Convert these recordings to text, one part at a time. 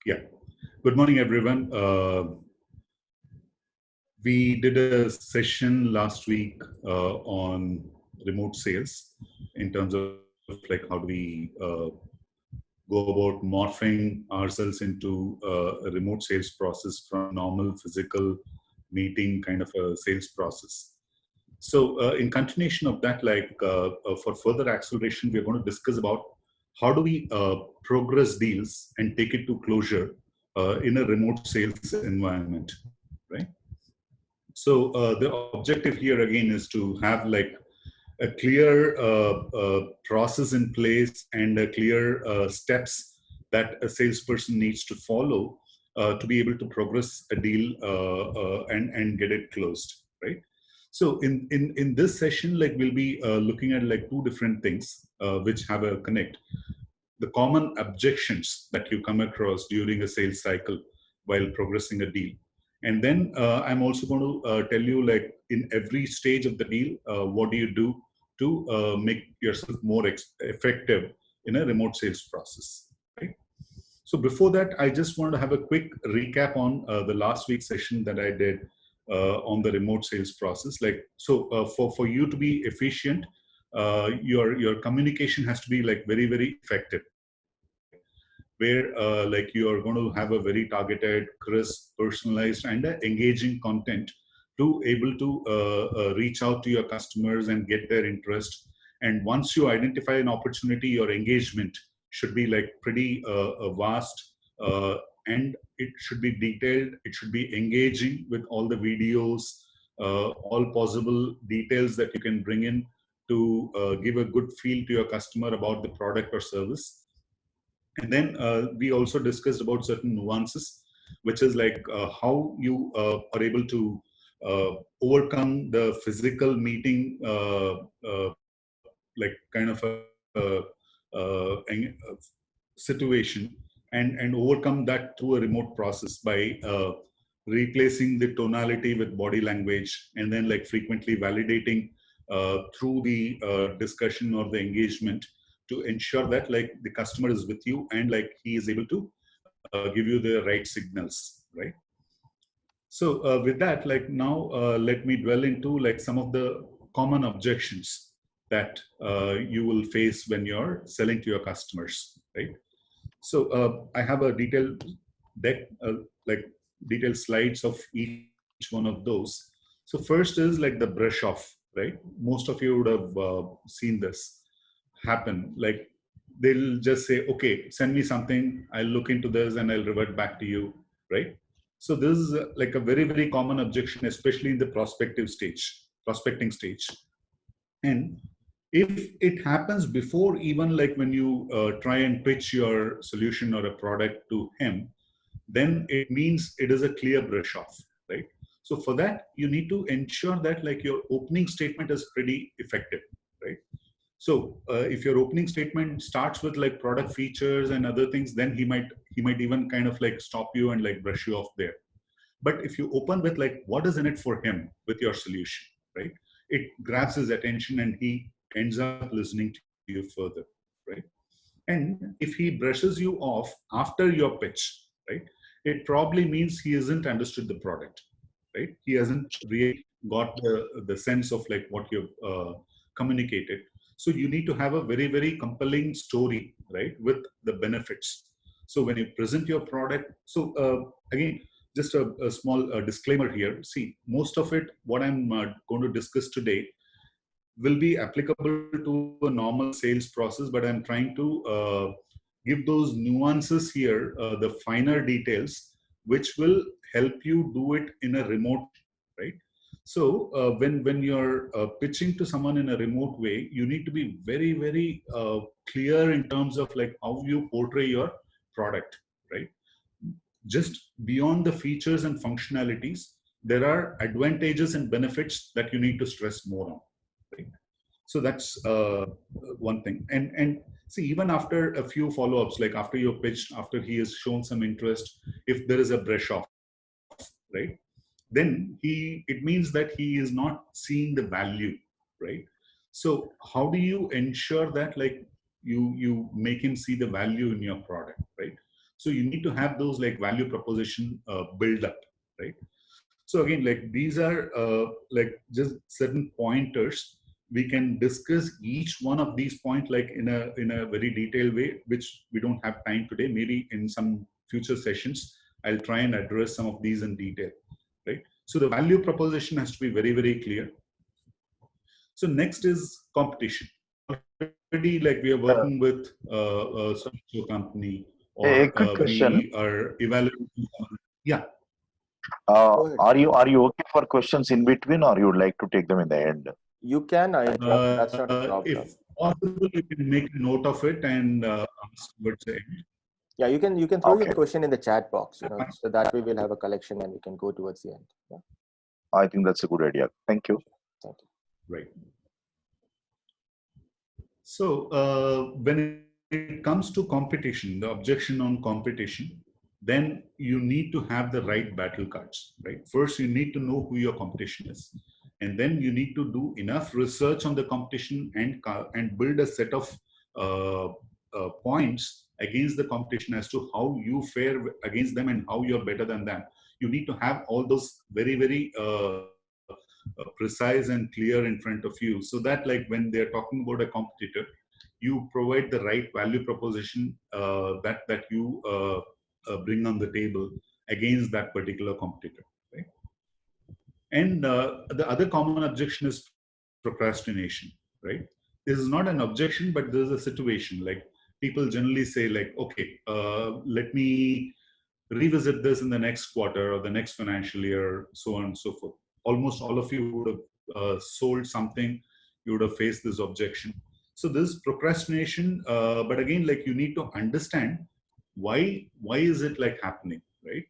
Yeah. Good morning, everyone. We did a session last week on remote sales in terms of like how do we go about morphing ourselves into a remote sales process from normal physical meeting kind of a sales process. So, in continuation of that, for further acceleration, we are going to discuss about how do we progress deals and take it to closure in a remote sales environment, right? So, the objective here again is to have like a clear process in place and a clear steps that a salesperson needs to follow to be able to progress a deal and get it closed, right? So in this session, like we'll be looking at like two different things which have a connect. The common objections that you come across during a sales cycle while progressing a deal. And then I'm also going to tell you like in every stage of the deal, what do you do to make yourself more effective in a remote sales process, right? So before that, I just want to have a quick recap on the last week's session that I did on the remote sales process. For you to be efficient, your communication has to be like very effective, right? Where like you are going to have a very targeted, crisp, personalized, and engaging content to able to reach out to your customers and get their interest. And once you identify an opportunity, your engagement should be like pretty vast, and it should be detailed. It should be engaging with all the videos, all possible details that you can bring in to give a good feel to your customer about the product or service. And then we also discussed about certain nuances, which is like how you are able to overcome the physical meeting, like kind of a situation, and overcome that through a remote process by replacing the tonality with body language, and then like frequently validating through the discussion or the engagement to ensure that like the customer is with you and like he is able to give you the right signals, right? So with that, like now let me dwell into like some of the common objections that you will face when you're selling to your customers, right? So I have a detailed deck, like detailed slides of each one of those. So first is like the brush off, right? Most of you would have seen this happen. Like they'll just say, okay, send me something, I'll look into this and I'll revert back to you, right? So this is like a very common objection, especially in the prospecting stage. And if it happens before, even like when you try and pitch your solution or a product to him, then it means it is a clear brush off, right? So for that, you need to ensure that like your opening statement is pretty effective, right? So if your opening statement starts with like product features and other things, then he might even kind of like stop you and like brush you off there. But if you open with like what is in it for him with your solution, right? It grabs his attention and he ends up listening to you further, right? And if he brushes you off after your pitch, right, it probably means he hasn't understood the product, right? He hasn't really got the sense of like what you've communicated. So you need to have a very compelling story, right, with the benefits. So when you present your product, so again, just a small disclaimer here. See, most of it, what I'm going to discuss today, will be applicable to a normal sales process, but I'm trying to give those nuances here, the finer details, which will help you do it in a remote, right? So when you're pitching to someone in a remote way, you need to be very clear in terms of like how you portray your product, right? Just beyond the features and functionalities, there are advantages and benefits that you need to stress more on, right? So that's one thing. And see, even after a few follow-ups, like after your pitch, after he has shown some interest, if there is a brush off, right, then it means that he is not seeing the value, right? So how do you ensure that like you make him see the value in your product, right? So you need to have those like value proposition build up, right? So again, like these are like just certain pointers. We can discuss each one of these points like in a very detailed way, which we don't have time today. Maybe in some future sessions, I'll try and address some of these in detail, right? So the value proposition has to be very, very clear. So next is competition. Already, like we are working with a software company, A or quick question. we are evaluating. Yeah. Are you okay for questions in between, or you would like to take them in the end? You can interrupt. That's not a problem. If possible, you can make a note of it and ask towards the end. Yeah, you can throw Okay. your question in the chat box, so that way we'll have a collection and we can go towards the end. Yeah. I think that's a good idea. Thank you. Thank you. Right. So when it comes to competition, the objection on competition, then you need to have the right battle cards, right? First, you need to know who your competition is. And then you need to do enough research on the competition and build a set of points against the competition as to how you fare against them and how you're better than them. You need to have all those very, very precise and clear in front of you, so that like when they're talking about a competitor, you provide the right value proposition that you bring on the table against that particular competitor, right? And the other common objection is procrastination, right? This is not an objection, but there's a situation. Like people generally say like, okay, let me revisit this in the next quarter or the next financial year, so on and so forth. Almost all of you would have sold something, you would have faced this objection. So this procrastination, but again, like you need to understand why is it like happening, right?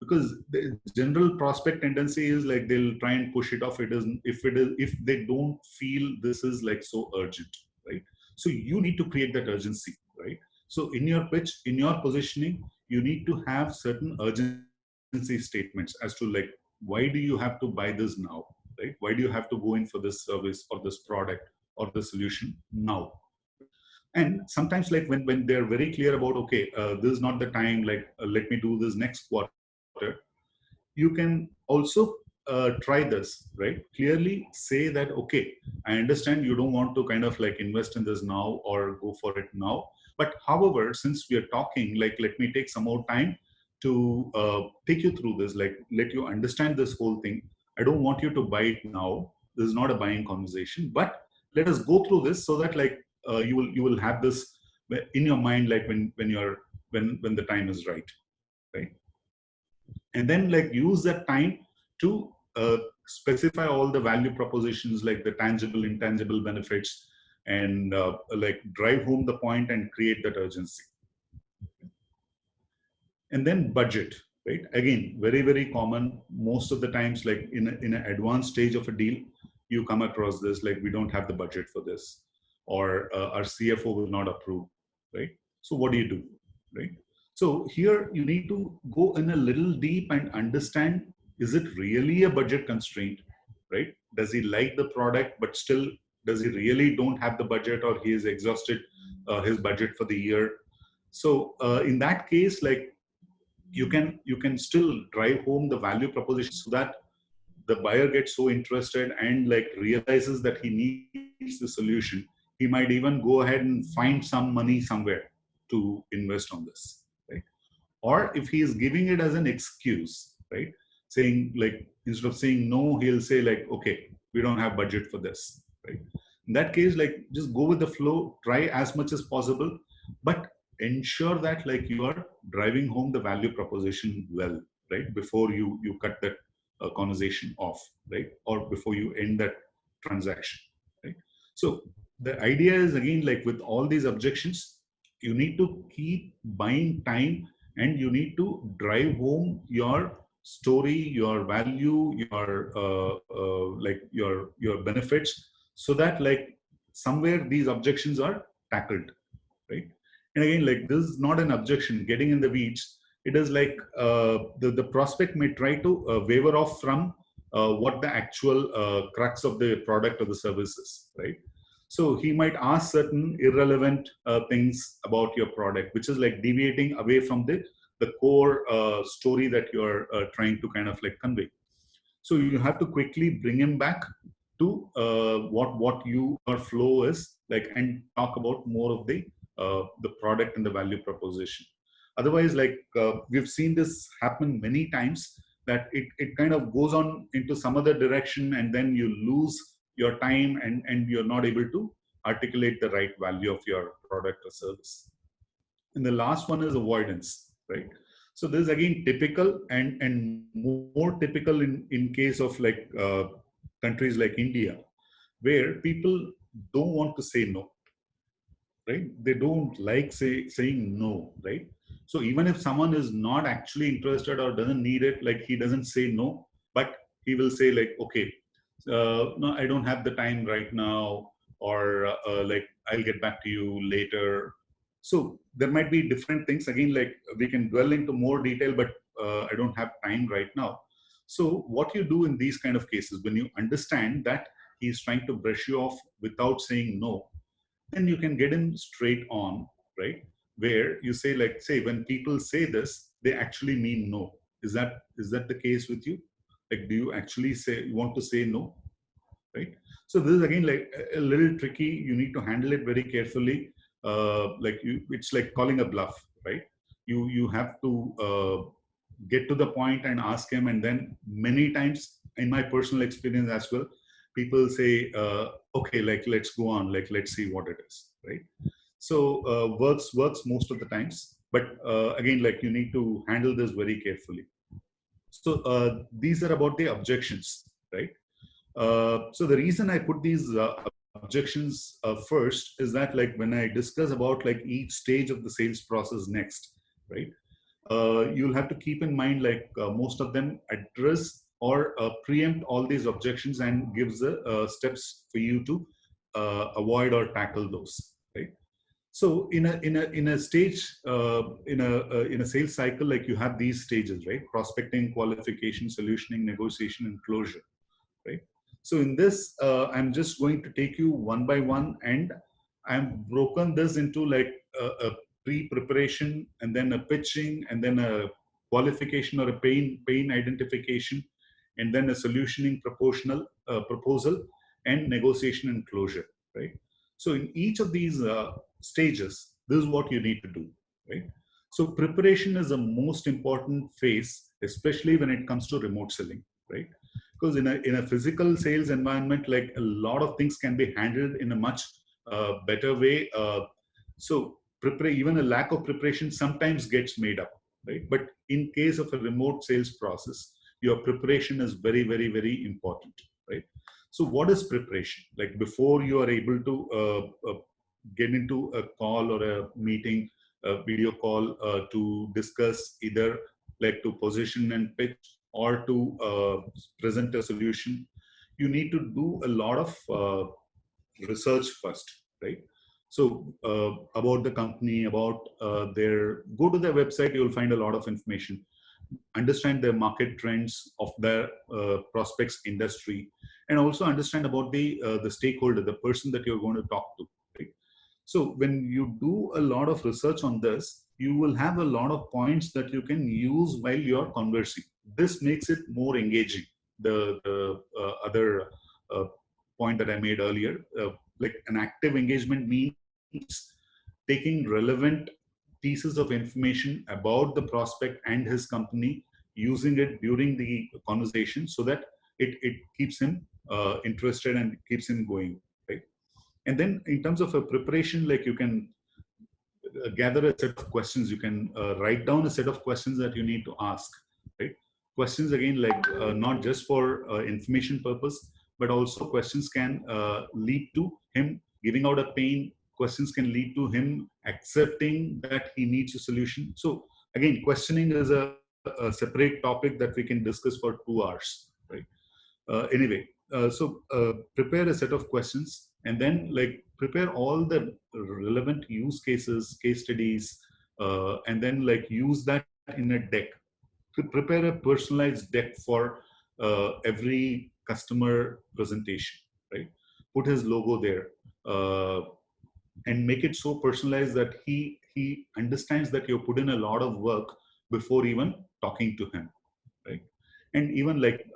Because the general prospect tendency is like they'll try and push it off. If they don't feel this is like so urgent, right? So you need to create that urgency, right? So in your pitch, in your positioning, you need to have certain urgency statements as to like, why do you have to buy this now, right? Why do you have to go in for this service or this product or the solution now? And sometimes like when they're very clear about, okay, this is not the time, like let me do this next quarter, you can also try this, right? Clearly say that, okay, I understand you don't want to kind of like invest in this now or go for it now. But however, since we are talking, like, let me take some more time to take you through this, like, let you understand this whole thing. I don't want you to buy it now. This is not a buying conversation, but let us go through this so that like you will have this in your mind, like when the time is right, right? And then like use that time to specify all the value propositions, like the tangible, intangible benefits, and like drive home the point and create that urgency. And then budget, right? Again, very, very common. Most of the times, like in an advanced stage of a deal, you come across this, like we don't have the budget for this, or our CFO will not approve, right? So what do you do, right? So here you need to go in a little deep and understand, is it really a budget constraint, right? Does he like the product, but still, does he really don't have the budget, or he is exhausted his budget for the year? So in that case, like you can still drive home the value proposition so that the buyer gets so interested and like realizes that he needs the solution. He might even go ahead and find some money somewhere to invest on this, right? Or if he is giving it as an excuse, right? Saying like, instead of saying no, he'll say like, okay, we don't have budget for this, right? In that case, like just go with the flow, try as much as possible, but ensure that like you are driving home the value proposition well, right? Before you cut that conversation off, right? Or before you end that transaction, right? So the idea is, again, like with all these objections, you need to keep buying time and you need to drive home your story, your value, your like your benefits, so that like somewhere these objections are tackled, right? And again, like this is not an objection getting in the weeds. It is like the prospect may try to waver off from what the actual crux of the product or the service is, right? So he might ask certain irrelevant things about your product, which is like deviating away from the core story that you're trying to kind of like convey. So you have to quickly bring him back to what your flow is like, and talk about more of the product and the value proposition. Otherwise, like we've seen this happen many times, that it kind of goes on into some other direction, and then you lose your time, and you're not able to articulate the right value of your product or service. And the last one is avoidance, right? So this is again typical, and more typical in case of like countries like India, where people don't want to say no, right? They don't like saying no, right? So even if someone is not actually interested or doesn't need it, like he doesn't say no, but he will say like, okay, no, I don't have the time right now, or like I'll get back to you later. So there might be different things. Again, like we can dwell into more detail, but I don't have time right now. So what you do in these kind of cases, when you understand that he's trying to brush you off without saying no, then you can get him straight on, right? Where you say like, say, when people say this, they actually mean no. Is that the case with you? Like, do you actually want to say no, right? So this is again like a little tricky. You need to handle it very carefully. It's like calling a bluff, right? You have to get to the point and ask him, and then many times, in my personal experience as well, people say, okay, like let's go on, like let's see what it is, right? So works most of the times, but again, like you need to handle this very carefully. So these are about the objections, right? So the reason I put these objections first is that, like, when I discuss about like each stage of the sales process next, right? You'll have to keep in mind, like most of them address or preempt all these objections and gives the steps for you to avoid or tackle those, right? So in a stage in a sales cycle, like you have these stages, right? Prospecting, qualification, solutioning, negotiation, and closure, right? So in this, I'm just going to take you one by one, and I'm broken this into like a pre-preparation, and then a pitching, and then a qualification or a pain identification, and then a solutioning proposal, and negotiation and closure, right? So in each of these stages, this is what you need to do, right? So preparation is the most important phase, especially when it comes to remote selling, right? Because in a physical sales environment, like a lot of things can be handled in a much better way. So even a lack of preparation sometimes gets made up, right? But in case of a remote sales process, your preparation is very, very, very important, right? So what is preparation? Like before you are able to get into a call or a meeting, a video call to discuss either like to position and pitch, or to present a solution, you need to do a lot of research first, right? So about the company, about go to their website, you'll find a lot of information. Understand the market trends of their prospects industry, and also understand about the stakeholder, the person that you're going to talk to, right? So when you do a lot of research on this, you will have a lot of points that you can use while you're conversing. This makes it more engaging. The other point that I made earlier, like an active engagement means taking relevant pieces of information about the prospect and his company, using it during the conversation, so that it keeps him interested and keeps him going, right? And then in terms of a preparation, like you can gather a set of questions. You can write down a set of questions that you need to ask, right? Questions again, like not just for information purpose, but also questions can lead to him giving out a pain. Questions can lead to him accepting that he needs a solution. So again, questioning is a separate topic that we can discuss for 2 hours, right? Anyway, so prepare a set of questions, and then like prepare all the relevant use cases, case studies, and then like use that in a deck. To prepare a personalized deck for every customer presentation, right? Put his logo there. and make it so personalized that he understands that you put in a lot of work before even talking to him, right? And even like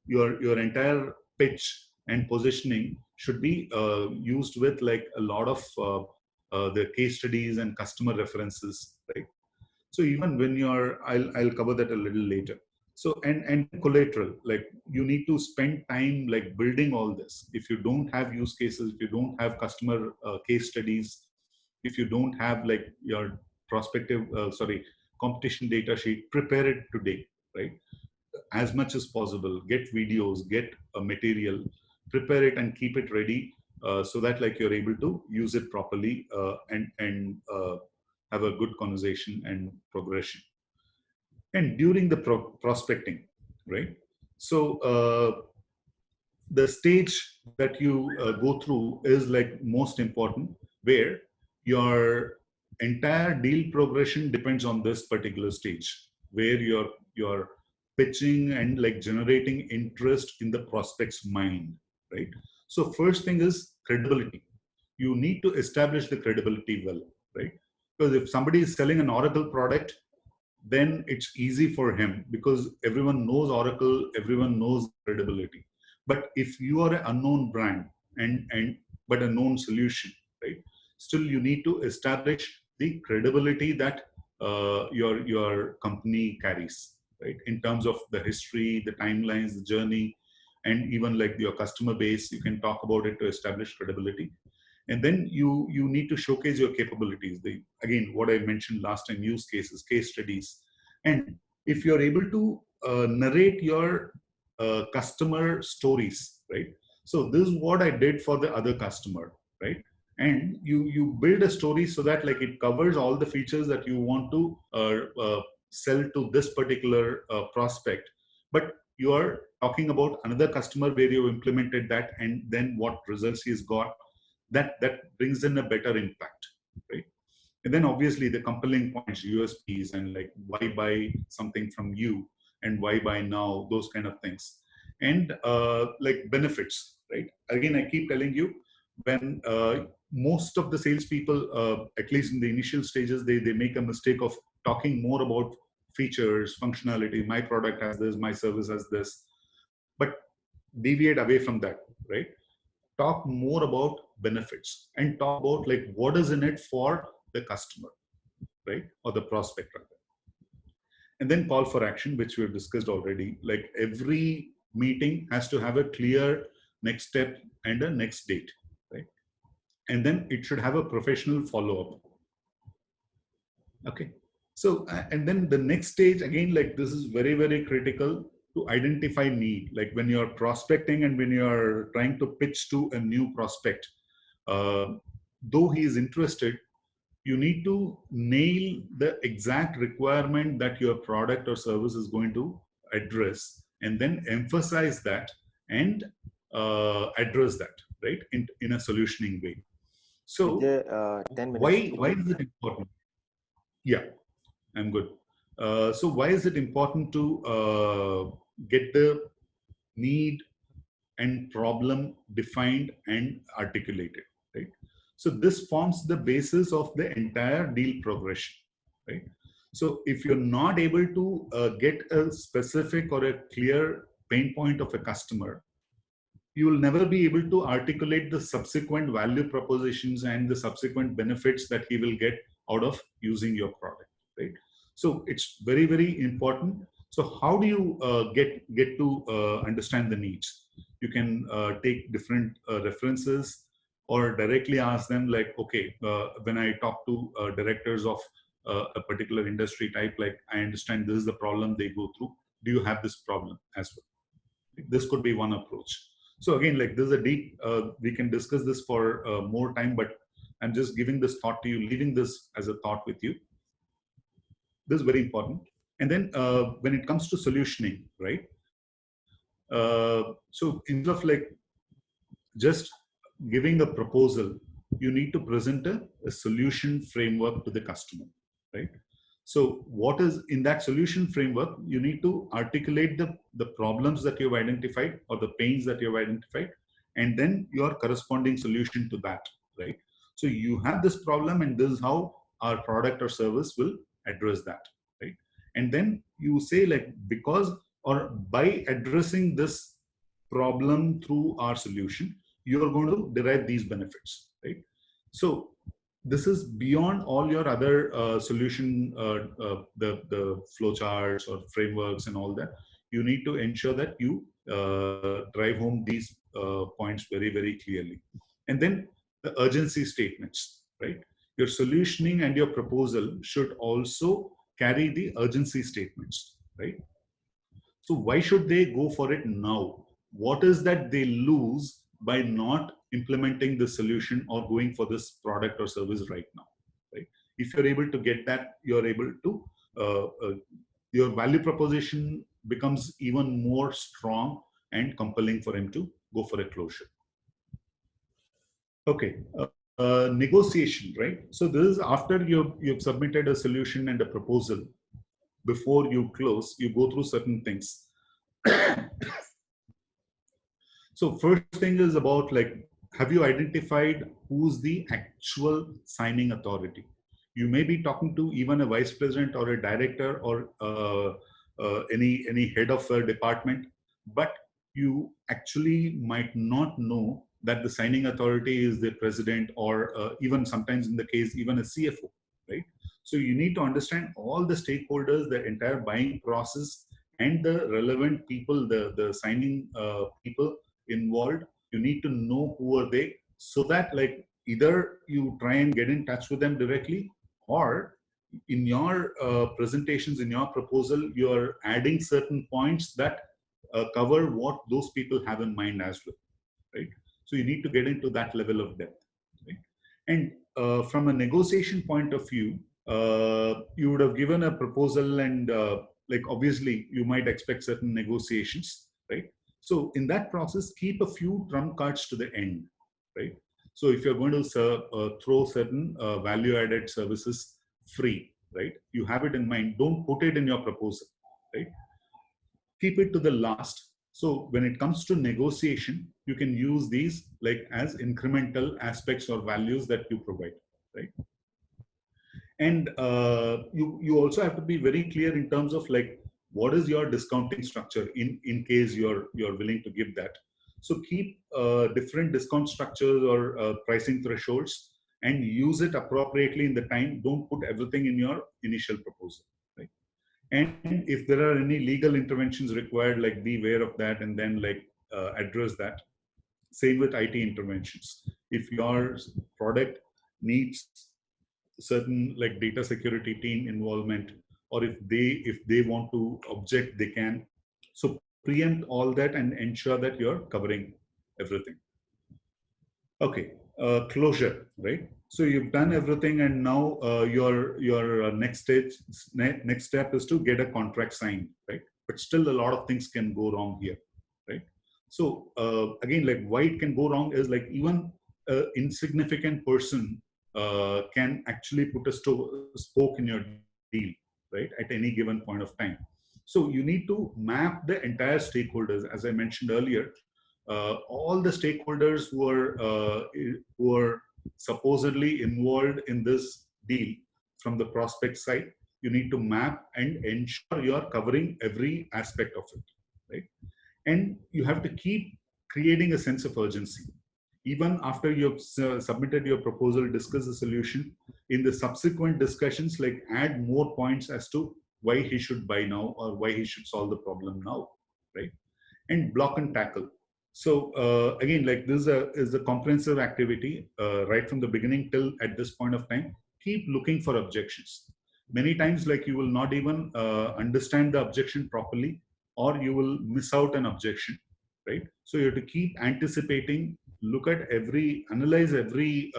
your entire pitch and positioning should be used with like a lot of the case studies and customer references, right? So even when I'll cover that a little later. So and collateral, like you need to spend time like building all this. If you don't have use cases, if you don't have customer case studies, if you don't have like your prospective competition data sheet, prepare it today, right? As much as possible, get videos, get a material, prepare it and keep it ready, so that like you're able to use it properly, and have a good conversation and progression. And during the prospecting, right? So the stage that you go through is like most important, where your entire deal progression depends on this particular stage, where you're pitching and like generating interest in the prospect's mind, right? So first thing is credibility. You need to establish the credibility well, right? Because if somebody is selling an Oracle product, then it's easy for him because everyone knows Oracle, everyone knows credibility. But if you are an unknown brand and but a known solution, right? Still, you need to establish the credibility that your company carries, right? In terms of the history, the timelines, the journey, and even like your customer base, you can talk about it to establish credibility. And then you need to showcase your capabilities. Again, what I mentioned last time, use cases, case studies. And if you're able to narrate your customer stories, right? So this is what I did for the other customer, right? And you build a story so that like it covers all the features that you want to sell to this particular prospect. But you are talking about another customer where you implemented that, and then what results he's got. That brings in a better impact, right? And then obviously the compelling points, USPs, and like why buy something from you and why buy now, those kind of things. And like benefits, right? Again, I keep telling you, when most of the salespeople, at least in the initial stages, they make a mistake of talking more about features, functionality. My product has this, my service has this, but deviate away from that, right? Talk more about benefits and talk about like what is in it for the customer, right? Or the prospect rather. And then call for action, which we've discussed already. Like every meeting has to have a clear next step and a next date, right? And then it should have a professional follow-up. Okay. So, and then the next stage, again, like this is very, very critical to identify need. Like when you're prospecting and when you're trying to pitch to a new prospect, though he is interested, you need to nail the exact requirement that your product or service is going to address, and then emphasize that and address that, right? In a solutioning way. So 10 minutes. why is it important? Yeah, I'm good. So why is it important to get the need and problem defined and articulated, right? So this forms the basis of the entire deal progression, right? So if you're not able to get a specific or a clear pain point of a customer, you will never be able to articulate the subsequent value propositions and the subsequent benefits that he will get out of using your product, right? So it's very, very important. So how do you get to understand the needs? You can take different references or directly ask them like, okay, when I talk to directors of a particular industry type, like I understand this is the problem they go through. Do you have this problem as well? This could be one approach. So again, like this is a deep, we can discuss this for more time, but I'm just giving this thought to you, leaving this as a thought with you. This is very important. And then when it comes to solutioning, right? So instead of like just giving a proposal, you need to present a solution framework to the customer, right? So what is in that solution framework, you need to articulate the problems that you've identified or the pains that you've identified, and then your corresponding solution to that, right? So you have this problem, and this is how our product or service will address that, right? And then you say like, because or by addressing this problem through our solution, you're going to derive these benefits, right? So this is beyond all your other solution, the flowcharts or frameworks and all that. You need to ensure that you drive home these points very, very clearly. And then the urgency statements, right? Your solutioning and your proposal should also carry the urgency statements, right? So why should they go for it now? What is that they lose by not implementing the solution or going for this product or service right now, right? If you're able to get that, you're able to, your value proposition becomes even more strong and compelling for him to go for a closure. Okay, negotiation, right? So this is after you've submitted a solution and a proposal. Before you close, you go through certain things. So first thing is about like, have you identified who's the actual signing authority? You may be talking to even a vice president or a director or any head of a department, but you actually might not know that the signing authority is the president, or even sometimes in the case, even a CFO, right? So you need to understand all the stakeholders, the entire buying process, and the relevant people, the signing people involved. You need to know who are they, so that like either you try and get in touch with them directly, or in your presentations, in your proposal, you're adding certain points that cover what those people have in mind as well, right? So you need to get into that level of depth, right? And from a negotiation point of view, you would have given a proposal, and like obviously you might expect certain negotiations, right? So in that process, keep a few trump cards to the end, right? So if you're going to throw certain value-added services free, right? You have it in mind. Don't put it in your proposal, right? Keep it to the last. So when it comes to negotiation, you can use these like as incremental aspects or values that you provide, right? And you also have to be very clear in terms of like, what is your discounting structure in case you're willing to give that. So keep different discount structures or pricing thresholds, and use it appropriately in the time. Don't put everything in your initial proposal, right? And if there are any legal interventions required, like be aware of that, and then like address that. Same with IT interventions. If your product needs certain like data security team involvement, or if they want to object, they can. So preempt all that and ensure that you're covering everything. Okay, closure, right? So you've done everything, and now your next step is to get a contract signed, right? But still, a lot of things can go wrong here, right? So again, like why it can go wrong is like even an insignificant person can actually put a spoke in your deal, right? At any given point of time. So you need to map the entire stakeholders, as I mentioned earlier. All the stakeholders who are supposedly involved in this deal from the prospect side, you need to map and ensure you are covering every aspect of it, right? And you have to keep creating a sense of urgency. Even after you've submitted your proposal, discuss the solution, in the subsequent discussions, like add more points as to why he should buy now or why he should solve the problem now, right? And block and tackle. So again, like this is a comprehensive activity right from the beginning till at this point of time. Keep looking for objections. Many times, like you will not even understand the objection properly, or you will miss out an objection, right? So you have to keep anticipating, analyze every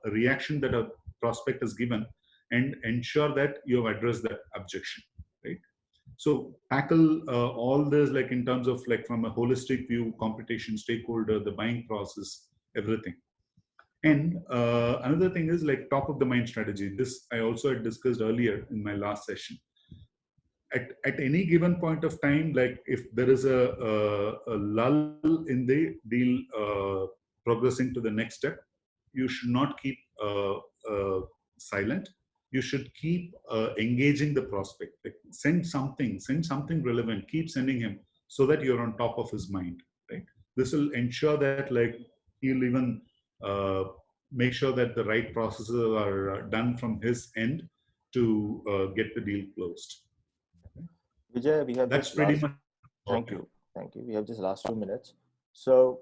reaction that a prospect has given, and ensure that you have addressed that objection, right? So tackle all this like in terms of like from a holistic view, competition, stakeholder, the buying process, everything. And another thing is like top of the mind strategy. This I also had discussed earlier in my last session. at any given point of time, like if there is a lull in the deal progressing to the next step, you should not keep silent. You should keep engaging the prospect. Like send something relevant. Keep sending him so that you're on top of his mind, right? This will ensure that like he'll even make sure that the right processes are done from his end to get the deal closed. Vijay, we have That's just pretty last. much. Thank you. We have just last 2 minutes. So